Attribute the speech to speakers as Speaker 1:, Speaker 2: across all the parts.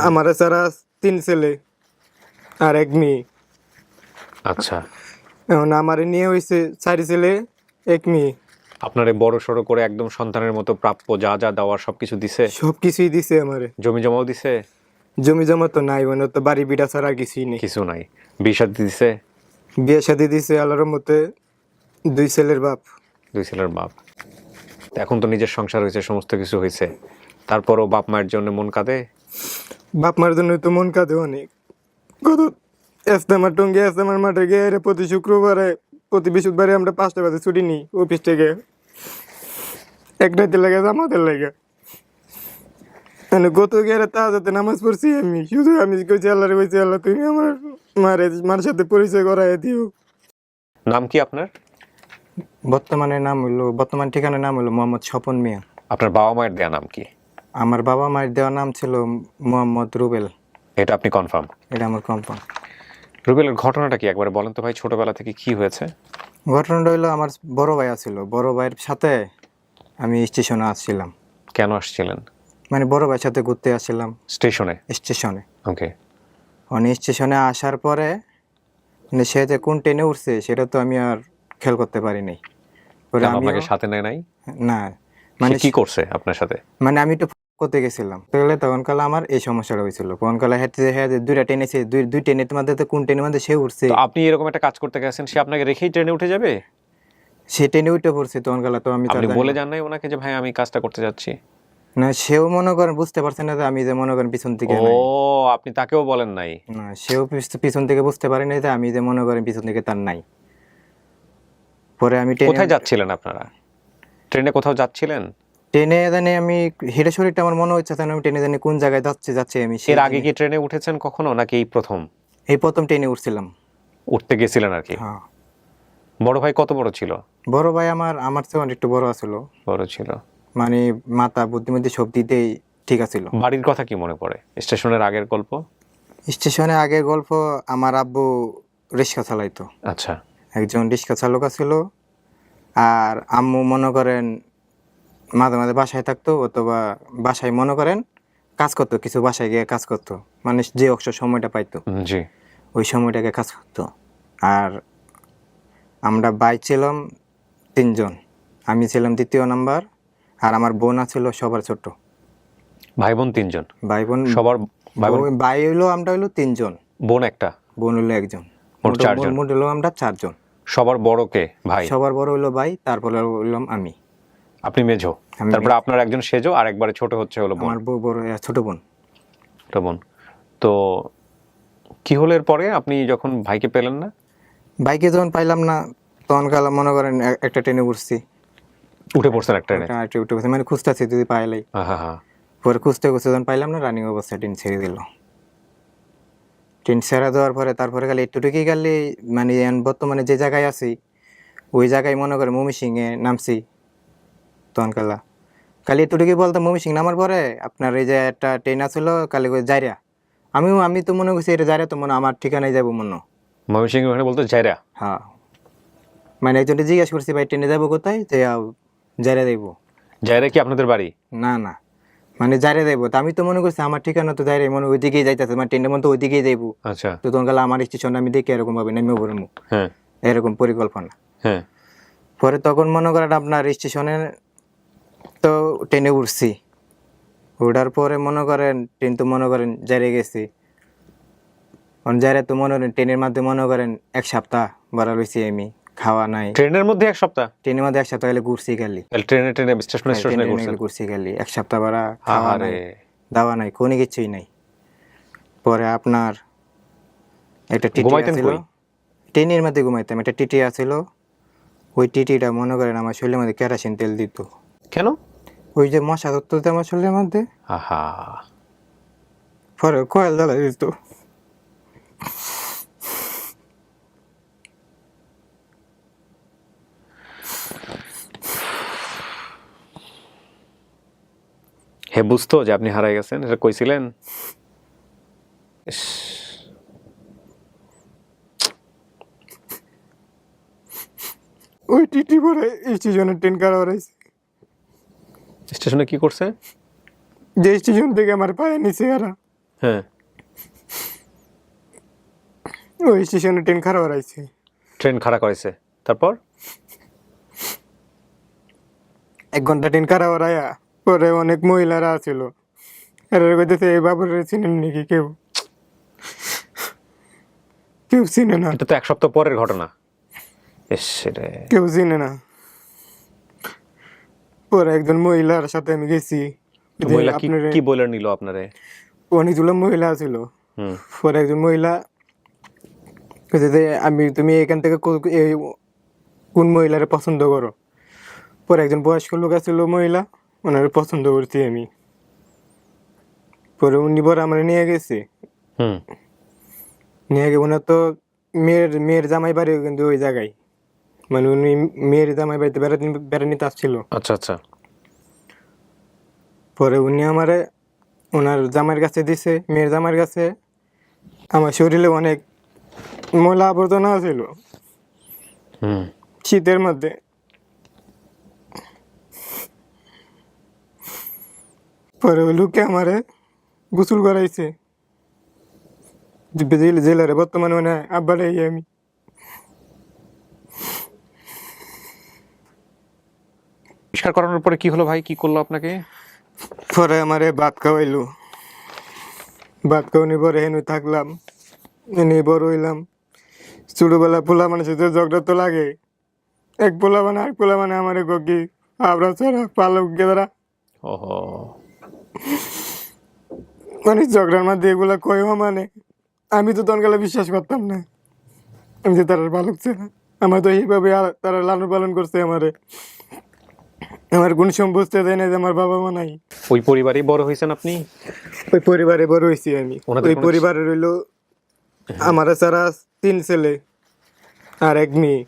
Speaker 1: আমার ছাড়া 3 ছেলে আর 1 মেয়ে।
Speaker 2: আচ্ছা,
Speaker 1: এখন আমারে নিয়ে হইছে 4 ছেলে 1 মেয়ে।
Speaker 2: আপনারে বড় সড়ো করে একদম সন্তানের মতো প্রাপ্য যা যা দেওয়ার সবকিছু দিছে?
Speaker 1: সবকিছুই দিছে আমারে।
Speaker 2: জমি জমাও দিছে?
Speaker 1: জমি জমা তো নাই, মানে তো বাড়ি বিড়া ছাড়া আর কিছুই নেই।
Speaker 2: কিছু নাই। বিয়ে শাদী দিছে?
Speaker 1: বিয়ে শাদী দিছে আল্লাহর রহমতে, 2 ছেলের বাপ।
Speaker 2: 2 ছেলের বাপ। তো এখন তো নিজের সংসার হয়েছে, সমস্ত কিছু হয়েছে, তারপরও বাপ মায়ের জন্য মন কাঁদে?
Speaker 1: বাপ মার জন্য তো মন কাঁদে অনেক। কত এস্তেমার টঙ্গি এস্তেমার মাঠে গিয়ে প্রতি শুক্রবারে প্রতি বৃহস্পতিবারে আমরা 5টা বাজে ছুটি নিই অফিস থেকে, এক রাতে লাগে আমাদের লাগে। গত গিয়ে তাহাতে নামাজ পড়ছি আমি, শুধু আমি কইছি আল্লাহরে, কইছি আল্লাহ তুমি আমার মার সাথে পরিচয় করাই দিও।
Speaker 2: নাম কি আপনার?
Speaker 1: বর্তমান ঠিকানার নাম হলো মোহাম্মদ স্বপন মিয়া।
Speaker 2: আপনার বাবা মায়ের দেয়া নাম কি?
Speaker 1: আমার বাবা মায়ের দেওয়া নাম ছিল মোহাম্মদ রুবেল।
Speaker 2: এটা আপনি কনফার্ম?
Speaker 1: এটা আমার কনফার্ম।
Speaker 2: রুবেলের ঘটনাটা কি একবার বলেন তো ভাই, ছোটবেলা থেকে কি হয়েছে?
Speaker 1: ঘটনাটা হইলো আমার বড় ভাই ছিল, বড় ভাইয়ের সাথে আমি স্টেশনে আসছিলাম।
Speaker 2: কেন আসছিলেন?
Speaker 1: মানে বড় ভাইয়ের সাথে ঘুরতে আসছিলাম
Speaker 2: স্টেশনে?
Speaker 1: স্টেশনে।
Speaker 2: ওকে।
Speaker 1: মানে স্টেশনে আসার পরে মানে সে যে কোন ট্রেনে উঠছে সেটা তো আমি আর খেয়াল করতে পারি নাই। পরে
Speaker 2: কেন
Speaker 1: আমিও
Speaker 2: আপনাকে সাথে নেয় নাই?
Speaker 1: না,
Speaker 2: মানে
Speaker 1: মানে
Speaker 2: কি করছে আপনার সাথে?
Speaker 1: মানে আমি তো করতে গেছিলাম তাহলে তখন কালে আমার এই সমস্যাটা হয়েছিল। তখন কালে হ্যাঁ যে 2টা ট্রেন এসে দুই ট্রেনের মধ্যে তো কোন ট্রেনের মধ্যে সে উঠছে,
Speaker 2: তো আপনি এরকম একটা কাজ করতে গেছেন, সে আপনাকে রেখেই ট্রেনে উঠে যাবে?
Speaker 1: সে ট্রেনে উঠে পড়ছে। তখন কালে তো আমি
Speaker 2: আপনি বলে যান নাই ওনাকে যে ভাই আমি কাজটা করতে যাচ্ছি?
Speaker 1: না, সেও মনে করেন বুঝতে পারছে না যে আমি যে মনে করেন পিছন থেকে
Speaker 2: ও,
Speaker 1: নাই।
Speaker 2: আপনি তাকেও বলেন নাই?
Speaker 1: না, সেও পিছন থেকে বুঝতে পারে নাই যে আমি যে মনে করেন পিছন থেকে তার নাই। পরে আমি
Speaker 2: কোথায় যাচ্ছিলেন আপনারা? ট্রেনে কোথাও যাচ্ছিলেন?
Speaker 1: ট্রেনে জানি আমি হেঁটে শরীরটা আমার মনে হচ্ছে আমি ট্রেনে জানি কোন জায়গায় যাচ্ছে আমি
Speaker 2: এর আগে কি ট্রেনে উঠেছেন কখনো নাকি এই প্রথম?
Speaker 1: এই প্রথম ট্রেনে উঠছিলাম।
Speaker 2: উঠতে গেছিলেন আর কি?
Speaker 1: হ্যাঁ।
Speaker 2: বড় ভাই কত বড় ছিল?
Speaker 1: বড় ভাই আমার চেয়ে অনেক একটু বড় আছিল।
Speaker 2: বড় ছিল।
Speaker 1: মানে মাথা বুদ্ধিমত্তি সব দিতেই ঠিক আছিল।
Speaker 2: বাড়ির কথা কি মনে পড়ে? স্টেশনের আগের গল্প?
Speaker 1: স্টেশনে আগের গল্প, আমার আব্বু রিক্সা চালাইতো।
Speaker 2: আচ্ছা।
Speaker 1: একজন রিক্সা চালক ছিল। আর আম্মু মনে করেন মাঝে মাঝে বাসায় থাকতো, অথবা বাসায় মনে করেন কাজ করতো, কিছু বাসায় গিয়ে কাজ করতো, মানে যে অবসর সময়টা পাইতো
Speaker 2: জি।
Speaker 1: ওই সময়টাকে কাজ করতো। আর আমরা ভাই ছিলাম 3 জন, আমি ছিলাম 2য় নাম্বার, আর আমার বোন ছিল সবার ছোট।
Speaker 2: ভাই বোন 3 জন?
Speaker 1: ভাই বোন
Speaker 2: সবার ভাই বোন?
Speaker 1: ভাই হইলো আমরা হইলো 3 জন,
Speaker 2: বোন একটা?
Speaker 1: বোন হইলো 1 জন,
Speaker 2: মোট 4 জন।
Speaker 1: মোট হইলো আমরা 4 জন।
Speaker 2: সবার বড় কে? ভাই?
Speaker 1: সবার বড় হইলো ভাই, তারপরে হইলাম আমি।
Speaker 2: আপনি মেজো? তারপর আপনার একজন সেজো আর একবারে ছোট হচ্ছে হলো বোন?
Speaker 1: আমার বড় ছোট বোন।
Speaker 2: ছোট বোন। তো কি হলো এরপরে আপনি যখন ভাইকে পেলেন না?
Speaker 1: ভাইকে যখন পাইলাম না তখন কাল মনে করেন একটা ট্রেনে উঠছি,
Speaker 2: উঠে পড়ছেন একটা ট্রেনে?
Speaker 1: উঠে পড়ছি, মানে খুঁজতেছি যদি পাইলাই।
Speaker 2: হ্যাঁ হ্যাঁ।
Speaker 1: পরে খুঁজতে যখন পাইলাম না, রানিং অবস্থায় ট্রেন ছেড়ে দিল। ট্রেন ছেড়ে দেওয়ার পরে তারপরে খালি একটুটুকুই গেলে মানে বর্তমানে যে জায়গায় আছি ওই জায়গায় মনে করেন ময়মনসিংহে নামছি। তখন খালি একটুটুকুই বলতাম ময়মনসিংহ নামার পরে আপনার এই যে একটা ট্রেন আসলো কালি জাইরা, আমি তো মনে করছি এটা জাইরা, তো মনে আমার ঠিকানায় যাবো মনে।
Speaker 2: ময়মনসিংহ ওখানে বলতে জায়রা?
Speaker 1: হ্যাঁ, মানে একজনকে জিজ্ঞাসা করছি ভাই ট্রেনে যাবো কোথায়, যে জাইরা যাইবো।
Speaker 2: জায়রা কি আপনাদের বাড়ি?
Speaker 1: না না, মানে জাইরা যাইবো, তো আমি তো মনে করছি আমার ঠিকানা তো জাইরাই, মনে ওই দিকেই যাইতেছে, মানে ট্রেনের মতো ওই দিকেই যাইবো।
Speaker 2: আচ্ছা।
Speaker 1: তো তখন আমার স্টেশন আমি দেখি এরকম ভাবে নেমে পড়বো,
Speaker 2: হ্যাঁ
Speaker 1: এরকম পরিকল্পনা।
Speaker 2: হ্যাঁ।
Speaker 1: পরে তখন মনে করেন আপনার স্টেশনে তো ট্রেনে উঠছি, ওঠার পরে মনে করেন ট্রেন তো মনে করেন জাইরে গেছি। জাইরে তো মনে করেন ট্রেনের মধ্যে মনে করেন 1 সপ্তাহ বাড়া রয়েছি আমি, খাওয়া নাই।
Speaker 2: ট্রেনের মধ্যে 1 সপ্তাহ?
Speaker 1: ট্রেনের মধ্যে 1 সপ্তাহ গেলে ঘুরছি খালি।
Speaker 2: ট্রেনে ট্রেনে স্টেশনে স্টেশনে
Speaker 1: ঘুরছি খালি 1 সপ্তাহ বাড়া, খাওয়া নাই,
Speaker 2: আরে
Speaker 1: দাওয়া নাই, কোনো কিছুই নাই। পরে আপনার একটা টিটি
Speaker 2: ঘুমাইতেন
Speaker 1: আছিল,
Speaker 2: কই?
Speaker 1: ট্রেনের মধ্যে ঘুমাইতাম, একটা টিটি আছিল। ওই টিটিটা মনে করেন আমার শরীরের মধ্যে কেরোসিন তেল দিত।
Speaker 2: কেন?
Speaker 1: ওই যে মশা ধরতো আমার শরীরের মধ্যে,
Speaker 2: আহা।
Speaker 1: পরে কয়েল জ্বালাই দিত।
Speaker 2: হে বুঝতো যে আপনি হারাই গেছেন, এটা কইছিলেন? ইস।
Speaker 1: ওই টিটি পরে স্টেশনের ট্রেন কারা হারাইছে,
Speaker 2: স্টেশনে কি করছে?
Speaker 1: যে স্টেশন থেকে আমার পায়ে নিচে এরা।
Speaker 2: হ্যাঁ,
Speaker 1: ওই স্টেশনে ট্রেন খারাপ হারাইছে।
Speaker 2: ট্রেন খাড়া করেছে, তারপর
Speaker 1: 1 ঘন্টা ট্রেন খারাপ হারাইয়া পরে অনেক মহিলারা ছিল, এরা কইতেছে এই বাবুরে চিনেন নাকি কেউ? কেউ চিনে না,
Speaker 2: এটা তো 1 সপ্তাহ পরের ঘটনা। এস রে,
Speaker 1: কেউ চিনে না। পরে একজন মহিলার সাথে আমি গেছি,
Speaker 2: তো মহিলা কি কি বলে নিল আপনারে?
Speaker 1: অনেকগুলো মহিলা ছিল।
Speaker 2: হুম,
Speaker 1: পরে একজন মহিলা কইছে যে তুমি এখান থেকে কোন মহিলারে পছন্দ করো? পরে একজন বয়স্ক লোক ছিল মহিলা, ওনার পছন্দ করছি আমি। পরে উনি পরে আমরা নিয়ে গেছি,
Speaker 2: হুম,
Speaker 1: নিয়ে গিয়ে ওনার তো মেয়ের জামাই বাড়ি কিন্তু ওই জায়গায়, মানে উনি মেয়ের জামাই বাড়িতে বেড়ানিতে আসছিল।
Speaker 2: আচ্ছা আচ্ছা,
Speaker 1: পরে উনি আমারে ওনার জামাইয়ের কাছে দিছে, মেয়ের জামাইয়ের কাছে। আমার শরীরে অনেক ময়লা আবর্জনা ছিল
Speaker 2: হুম,
Speaker 1: শীতের মধ্যে। পরে ওই লোকে আমারে গোসল করাইছে জেলারে, বর্তমানে মানে আব্বারে আমি।
Speaker 2: পরিষ্কার করানোর পরে কি হলো ভাই, কি করলো আপনাকে?
Speaker 1: পরে আমারে ভাত খাওয়াইলো, ভাত খাওয়ানি পরে হেনু থাকলাম, এনে বড় হইলাম। ছোটবেলা পোলা মানুষের তো ঝগড়া তো লাগে, এক পোলা মানে আর পোলা মানে আমারে গকি আবরা ছাড়া পালক গেদারা,
Speaker 2: ওহো,
Speaker 1: মানে ঝগড়ার মধ্যে এগুলা কয়ও মানে আমি তো তখন বিশ্বাস করতাম না আমি যে তারা পালক ছাড়া। আমার তো এইভাবে তারা লালন পালন করছে আমারে, আমার কোন সময় বুঝতে দেয় না যে আমার বাবা মা নাই।
Speaker 2: ওই পরিবারেই বড় হয়েছেন আপনি?
Speaker 1: ওই পরিবারে বড় হয়েছি আমি।
Speaker 2: ওনাদের
Speaker 1: ওই
Speaker 2: কোনো-
Speaker 1: পরিবারে রইল আমার ছাড়া 3 ছেলে আর 1 মেয়ে।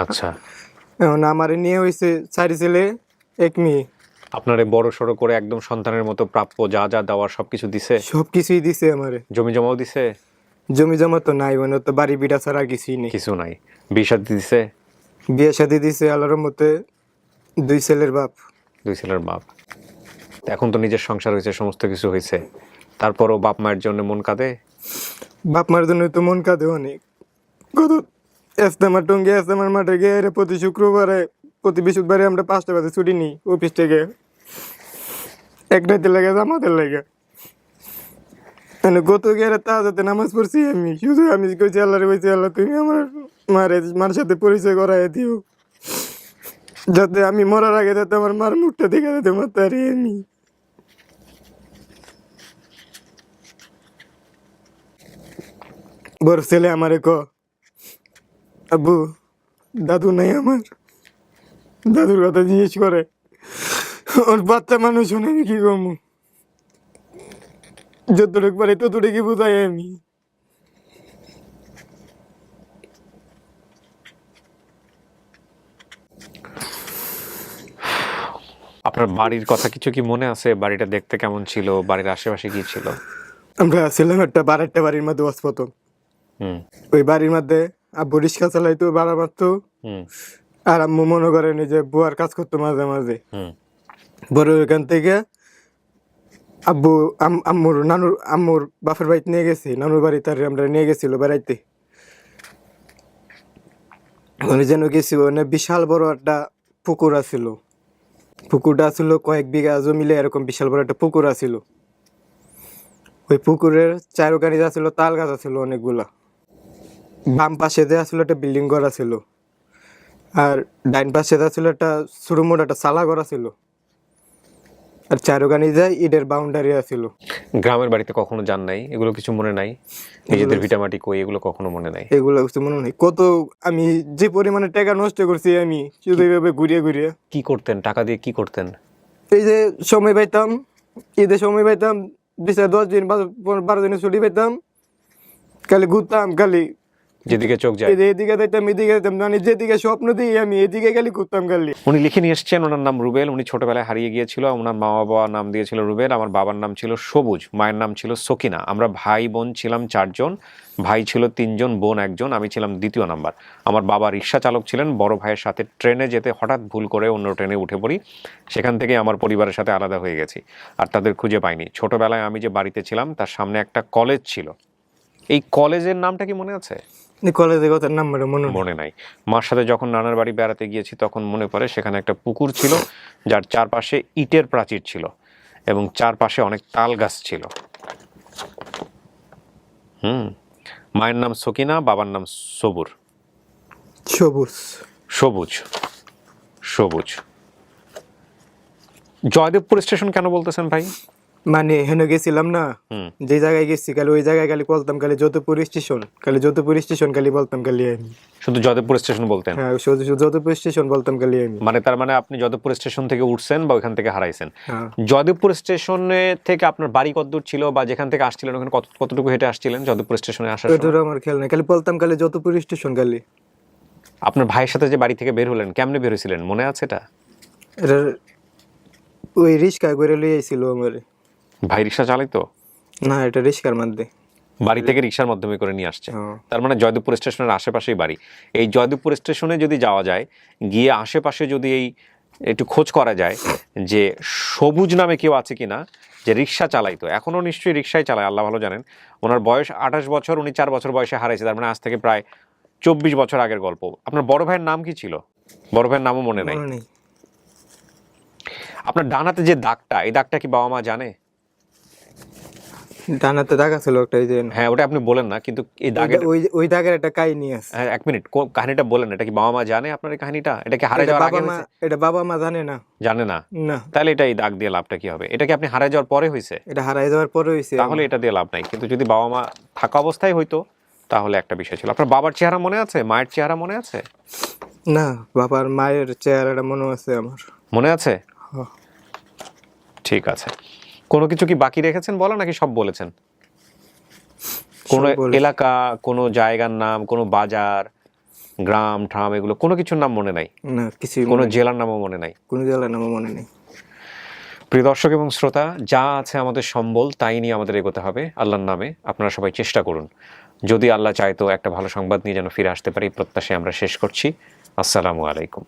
Speaker 2: আচ্ছা,
Speaker 1: এখন আমার নিয়ে হয়েছে 4 ছেলে 1 মেয়ে।
Speaker 2: আপনারে বড় সড়ো করে একদম সন্তানের মতো প্রাপ্য যা যা দেওয়ার সবকিছু দিছে?
Speaker 1: সবকিছুই দিছে আমারে।
Speaker 2: জমি জমাও দিছে?
Speaker 1: জমি জমা তো নাই, মানে তো বাড়ি বিড়া ছাড়া আর কিছুই নেই।
Speaker 2: কিছু নাই। বিয়ে শাদী দিছে?
Speaker 1: বিয়ে শাদি দিছে আল্লাহর মতে 2 ছেলের বাপ।
Speaker 2: 2 ছেলের বাপ। তো এখন তো নিজের সংসার হয়েছে, সমস্ত কিছু হয়েছে, তারপরও বাপ মায়ের জন্য মন কাঁদে?
Speaker 1: বাপ মার জন্য তো মন কাঁদে অনেক। কত এস্তেমার টঙ্গি এস্তেমার মাঠে গিয়ে প্রতি শুক্রবারে প্রতি বৃহস্পতিবারে আমরা 5টা বাজে ছুটি নিই অফিস থেকে, 1 রাতে লাগে জামাতের লাগে। মানে গত গিয়ে তাহাতে নামাজ পড়ছি আমি, শুধু আমি কইছি আল্লাহরে কইছি আল্লাহ তুমি আমার মার সাথে পরিচয় করাই দিও, যাতে আমি মরার আগে যাতে আমার মার মুখটা দেখে যাতে মারতে পারি আমি। বড় ছেলে আমারে আব্বু দাদু নাই আমার, দাদুর কথা জিজ্ঞেস করে। ওর বাচ্চা মানুষ শুনে আমি কি কমু, যতটুকু পারি ততটুকু বুঝাই আমি।
Speaker 2: আপনার বাড়ির কথা কিছু কি মনে আছে? বাড়িটা দেখতে কেমন ছিল? বাড়ির আশেপাশে কি ছিল?
Speaker 1: আমরা ছিলাম একটা বাড়ির মধ্যে অস্পত।
Speaker 2: হুম,
Speaker 1: ওই বাড়ির মধ্যে আব্বু রিক্সা চালাইতো, ভাড়া মারতো,
Speaker 2: হুম,
Speaker 1: আর আম্মু মনে করেন এই যে বুয়ার কাজ করতো মাঝে মাঝে।
Speaker 2: হুম,
Speaker 1: বড় ওইখান থেকে আব্বু আম্মুর বাপের বাড়িতে নিয়ে গেছি, নানুর বাড়ি তার আমরা নিয়ে গেছিল বেড়াইতে। ওখানে যেন গেছি, ওখানে বিশাল বড় একটা পুকুর আছিল। পুকুরটা ছিল কয়েক বিঘা জমিলে, এরকম বিশাল বড় একটা পুকুর আছিল। ওই পুকুরের চারোখানে যা ছিল তাল গাছ আছিল অনেকগুলা। বাম পাশে দেওয়া ছিল একটা বিল্ডিং করা ছিল, আর ডাইন পাশে দেওয়া ছিল একটা ছোটো মোটো একটা চালা করা ছিল, আর চারোখানে যায় ইটের বাউন্ডারি আছিল।
Speaker 2: গ্রামের বাড়িতে কখনো যান নাই? এগুলো কিছু মনে নাই? নিজেদের ভিটামাটি কই, এগুলো কখনো মনে নাই?
Speaker 1: এগুলো কিছু মনে নেই। কত আমি যে পরিমাণে টাকা নষ্ট করছি আমি শুধু এইভাবে ঘুরিয়ে ঘুরিয়ে।
Speaker 2: কি করতেন টাকা দিয়ে, কি করতেন?
Speaker 1: এই যে সময় পাইতাম, ঈদের সময় পাইতাম 20 10 দিন 12 দিনের ছুটি পাইতাম, খালি ঘুরতাম, খালি
Speaker 2: যেদিকে চোখ যায়।
Speaker 3: এদিকে দেখতাম এদিকে দেখতাম, মানে যেদিকে স্বপ্ন দিই আমি এদিকে খালি ঘুরতাম খালি।
Speaker 2: উনি লিখে নিয়ে এসছেন, ওনার নাম রুবেল। উনি ছোটবেলায় হারিয়ে গিয়েছিল। ওনার মা বাবা নাম দিয়েছিল রুবেল। আমার বাবার নাম ছিল সবুজ, মায়ের নাম ছিল সকিনা। আমরা ভাই বোন ছিলাম 4 জন। ভাই ছিল 3 জন, বোন 1 জন। আমি ছিলাম দ্বিতীয় নাম্বার। আমার বাবা রিক্সা চালক ছিলেন। বড় ভাইয়ের সাথে ট্রেনে যেতে হঠাৎ ভুল করে অন্য ট্রেনে উঠে পড়ি। সেখান থেকে আমার পরিবারের সাথে আলাদা হয়ে গেছি, আর তাদের খুঁজে পাইনি। ছোটবেলায় আমি যে বাড়িতে ছিলাম তার সামনে একটা কলেজ ছিল। এই কলেজের নামটা কি মনে আছে?
Speaker 3: কলেজের কথা নাম্বার
Speaker 2: মনে নাই। মার সাথে যখন নানার বাড়ি বেড়াতে গিয়েছি তখন মনে পড়ে সেখানে একটা পুকুর ছিল, যার চারপাশে ইটের প্রাচীর ছিল এবং চারপাশে অনেক তাল গাছ ছিল। মায়ের নাম সকিনা, বাবার নাম সবুর।
Speaker 3: সবুজ
Speaker 2: সবুজ সবুজ। জয়দেবপুর স্টেশন কেন বলতেছেন ভাই?
Speaker 3: মানে হেন গেছিলাম না, যে জায়গায় গেছি খালি ওই জায়গায় খালি বলতাম খালি যোধপুর স্টেশন, খালি যোধপুর স্টেশন খালি বলতাম খালি আমি।
Speaker 2: শুধু জয়দেবপুর স্টেশন বলতেন?
Speaker 3: হ্যাঁ, শুধু যোধপুর স্টেশন বলতাম খালি আমি।
Speaker 2: মানে তার মানে আপনি জয়দেবপুর স্টেশন থেকে উঠছেন বা ওইখান থেকে হারাইছেন।
Speaker 3: হ্যাঁ।
Speaker 2: জয়দেবপুর স্টেশনে থেকে আপনার বাড়ি কতদূর ছিল, বা যেখান থেকে আসছিলেন ওখানে কতটুকু হেঁটে আসছিলেন জয়দেবপুর স্টেশনে আসার
Speaker 3: ওইটার
Speaker 2: সময়?
Speaker 3: আমার খেয়াল নাই, খালি বলতাম খালি যোধপুর স্টেশন খালি।
Speaker 2: আপনার ভাইয়ের সাথে যে বাড়ি থেকে বের হলেন, কেমনে বের হয়েছিলেন মনে আছে এটা?
Speaker 3: এটা ওই রিক্সা করে লিয়ে আইছিল আমার।
Speaker 2: ভাই রিক্সা চালাইতো?
Speaker 3: না, এটা রিক্সার মধ্যে
Speaker 2: বাড়ি থেকে রিক্সার মাধ্যমে করে নিয়ে আসছে।
Speaker 3: হ্যাঁ।
Speaker 2: তার মানে জয়দেবপুর স্টেশনের আশেপাশেই বাড়ি। এই জয়দেবপুর স্টেশনে যদি যাওয়া যায়, গিয়ে আশেপাশে যদি এই একটু খোঁজ করা যায় যে সবুজ নামে কেউ আছে কিনা যে রিক্সা চালাইতো, এখনো নিশ্চয়ই রিক্সাই চালায়, আল্লাহ ভালো জানেন। ওনার বয়স 28 বছর, উনি 4 বছর বয়সে হারাইছে, তার মানে আজ থেকে প্রায় 24 বছর আগের গল্প। আপনার বড় ভাইয়ের নাম কি ছিল? বড় ভাইয়ের নামও মনে নাই।
Speaker 3: মনে নেই।
Speaker 2: আপনার ডান হাতে যে দাগটা, এই দাগটা কি বাবা মা জানে?
Speaker 3: ডানাতে দাগ ছিল একটা, এই যে
Speaker 2: হ্যাঁ, ওটা আপনি বলেন না, কিন্তু এই দাগের
Speaker 3: ওই দাগের একটা কাহিনী আছে।
Speaker 2: হ্যাঁ, 1 মিনিট, কাহিনীটা বলেন। এটা কি বাবা মা জানে আপনার এই কাহিনীটা? এটা কি হারিয়ে যাওয়ার আগে হয়েছে?
Speaker 3: এটা বাবা মা জানে না।
Speaker 2: জানে না?
Speaker 3: না,
Speaker 2: তাহলে এটা এই দাগ দিয়ে লাভটা কি হবে? এটা কি আপনি হারিয়ে যাওয়ার পরে হয়েছে?
Speaker 3: এটা হারাই যাওয়ার পরে হয়েছে।
Speaker 2: তাহলে এটা দিয়ে লাভ নাই। কিন্তু যদি বাবা মা থাকা অবস্থায় হইতো তাহলে একটা বিষয় ছিল। আপনার বাবার চেহারা মনে আছে? মায়ের চেহারা মনে আছে?
Speaker 3: না, বাবার মায়ের চেহারাটা মনে আছে আমার।
Speaker 2: মনে আছে?
Speaker 3: হ্যাঁ।
Speaker 2: ঠিক আছে। কোনো কিছু কি বাকি রেখেছেন বলা, নাকি সব বলেছেন? কোনো
Speaker 3: সব বলেছি।
Speaker 2: এলাকা, কোনো জায়গার নাম, কোনো বাজার, গ্রাম ঠাম, এগুলো কোনো কিছুর নাম মনে নাই?
Speaker 3: না, কিছুই
Speaker 2: কোনো
Speaker 3: মনে নেই।
Speaker 2: জেলার নামও মনে নাই?
Speaker 3: কোনো জেলার নামও মনে নেই।
Speaker 2: প্রিয় দর্শক এবং শ্রোতা, যা আছে আমাদের সম্বল তাই নিয়ে আমাদের এগোতে হবে আল্লাহর নামে। আপনারা সবাই চেষ্টা করুন। যদি আল্লাহ চায় তো একটা ভালো সংবাদ নিয়ে যেন ফিরে আসতে পারি, প্রত্যাশায় আমরা শেষ করছি। আসসালামু আলাইকুম।